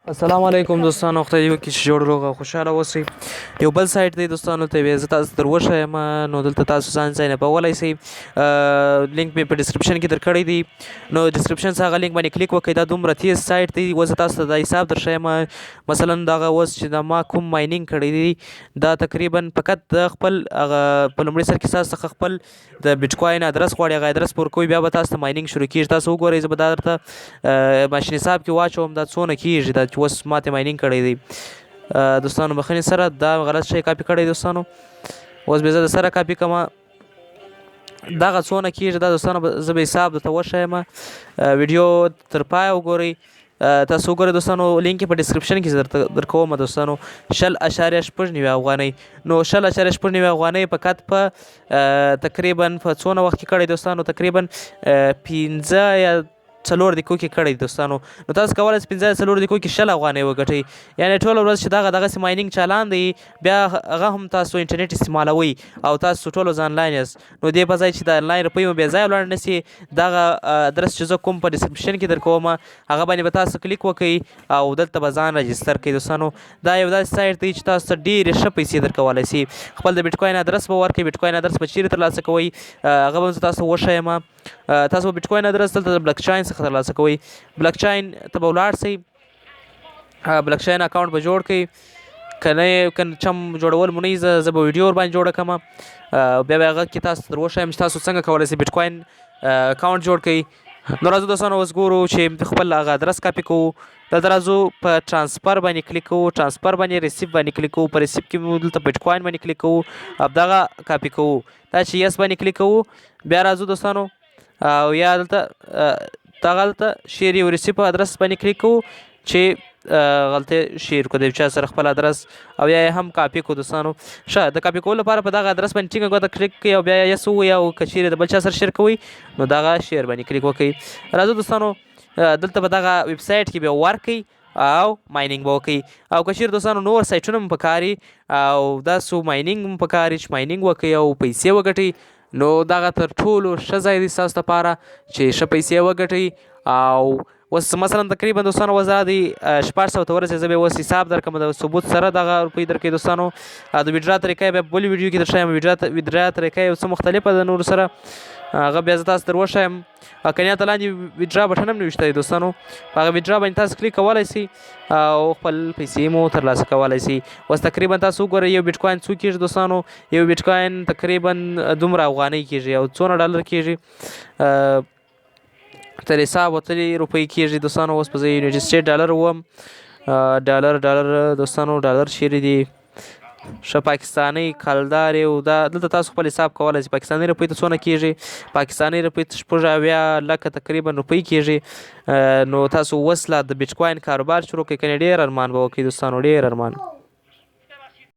السلام علیکم دوستانو، خدای دې وکړي چې جوړ روغ او خوشحاله اوسئ. یو بل سایټ دی دوستانو ته زه تاسو در وښیم، نو دلته تاسو ځان ساین اپولی شئ. لینک مې په ډسکرپشن کې درکړی دی، نو ډسکرپشن څخه هغه لینک باندې کلیک وکړئ. دا دومره تیز سایټ دی. اوس زه تاسو ته دا حساب در ښیم. مثلا دغه اوس چې دا ما کوم ماینینګ کړی دی دا تقریبا فقط د خپل هغه په لومړي سر کې تاسو څخه خپل د بیټ کوین ادرس غواړي، هغه ادرس پور کوئ، بیا به تاسو ته ماینینګ شروع کېږي. تاسو وګورئ، زه به دا درته ماشین حساب کې واچوم دا څونه کېږي، دا چې اوس ماته ماینینګ کړی دی. دوستانو بخښنې سره دا غلط شی کاپي کړی دوستانو. اوس به زه د سره کاپي کوم دغه څونه کېږي. دا دوستانو زه به حساب درته وښیم. ویډیو تر پایه وګورئ. تاسو وګورئ دوستانو، لینک یې په ډسکرپشن کې زه درکوم دوستانو. 0.6 افغانۍ، نو 0.6 افغانۍ فقط په تقریبا په څونه وخت کې کړی دوستانو؟ تقریبا 15 یا 4 دقیقو کې کړی دوستانو. نو تاسو کولی شئ 15 یا 4 دقیقو کې 0 افغانۍ وګټئ. یعنې ټوله ورځ چې دغسې ماینینګ چالان دی، بیا هغه هم تاسو انټرنیټ استعمالوئ او تاسو ټول اوس آنلاین یاست. نو دې په ځای چې د آنلاین روپۍ مو بې ځایه ولاړ نه سي، دغه ادرس چې زه کوم په ډسکرپشن کې درکوم هغه باندې به تاسو کلیک وکړئ او دلته به ځان رجسټر کړئ دوستانو. دا یو داسې سایټ دی چې تاسو ته ډېرې ښه پیسې درکولی شي. خپل د بیټ کوین ادرس به ورکړئ. بیټ کوین ادرس به چیرې ترلاسه کوئ هغه به زه تاسو وښیم. تاسو به بیټ کوین ادرس دلته د بلک چاین څخه ترلاسه کوئ. بلک چاین ته به ولاړ شئ. بلک چاین اکاونټ به جوړ کړئ. که نه چم جوړول مو نه وي، زه به ویډیو ورباندې جوړه کړم، بیا به هغه کې تاسو در وښیم چې تاسو څنګه کولی شئ بیټ کوین اکاونټ جوړ کړئ. نو راځو دوستانو اوس ګورو چې خپل هغه ادرس کاپي کوو. دلته راځو په ټرانسفر باندې کلیک کوو، ټرانسفر باندې ریسیپ باندې کلیک کوو. په ریسیپ کې مو دلته بیټ کوین باندې کلیک کوو، همدغه کاپي کوو. دا چې یس باندې کلیک کوو، بیا راځو دوستانو او یا دلته شیر یو ریسیپ ادرس باندې کلیک کوو چې غلطه شیر کو د چا سره خپل ادرس او یا هم کاپي کو دوستانو. ښه، د کاپي کولو لپاره په دغه ادرس باندې ټینګه ګوته کلیک کړئ او بیا یس ووایئ، او که چیرې د بل چا سره شیر کوئ نو دغه شیر باندې کلیک وکړئ. راځو دوستانو دلته به دغه ویب سایټ کې بیا ورکړئ او ماینینګ به وکړئ. او که چیرې دوستانو نور سایټونه هم پکار وي او داسې ماینینګ هم پکار وي چې ماینینګ وکړئ او پیسې وګټئ، نو دغه تر ټولو ښه ځای دی ستاسو لپاره چې ښه پیسې وګټئ. او اوس مثلا تقریبا دوستانو اوس دا دی 1400 ته ورسېد. زه به اوس حساب درکړم د ثبوت سره دغه روپۍ درکوي دوستانو. د ویډرا طریقه بیا بل ویډیو کې درښیم. ویډرا طریقه یو څه مختلفه ده نورو سره، هغه بیا زه تاسو در وښیم. که نه ته لاندې ویډرا بټن هم نوشته دی دوستانو، په هغه ویډرا باندې تاسو کلیک کولی شئ او خپل پیسې مو ترلاسه کولی شئ. اوس تقریبا تاسو وګورئ یو بیټ کوین څو کېږي دوستانو. یو بیټ کوین تقریبا دومره افغانۍ کېږي او څونه ډالر کېږي، تر حساب وتلي روپۍ کېږي دوستانو. اوس په زه یونایټډ سټیټ ډالر وم. ډالر دوستانو ډالر چیرې دي؟ ښه، پاکستانۍ کلدار یو. دا دلته تاسو خپل حساب کولی شئ. پاکستانۍ روپۍ ته څونه کېږي؟ پاکستانۍ روپۍ ته 80 لکه تقریبا روپۍ کېږي. نو تاسو اوس لا د بیټ کوین کاروبار شروع کړئ، کنې ډېر ارمان به وکړئ دوستانو، ډېر ارمان.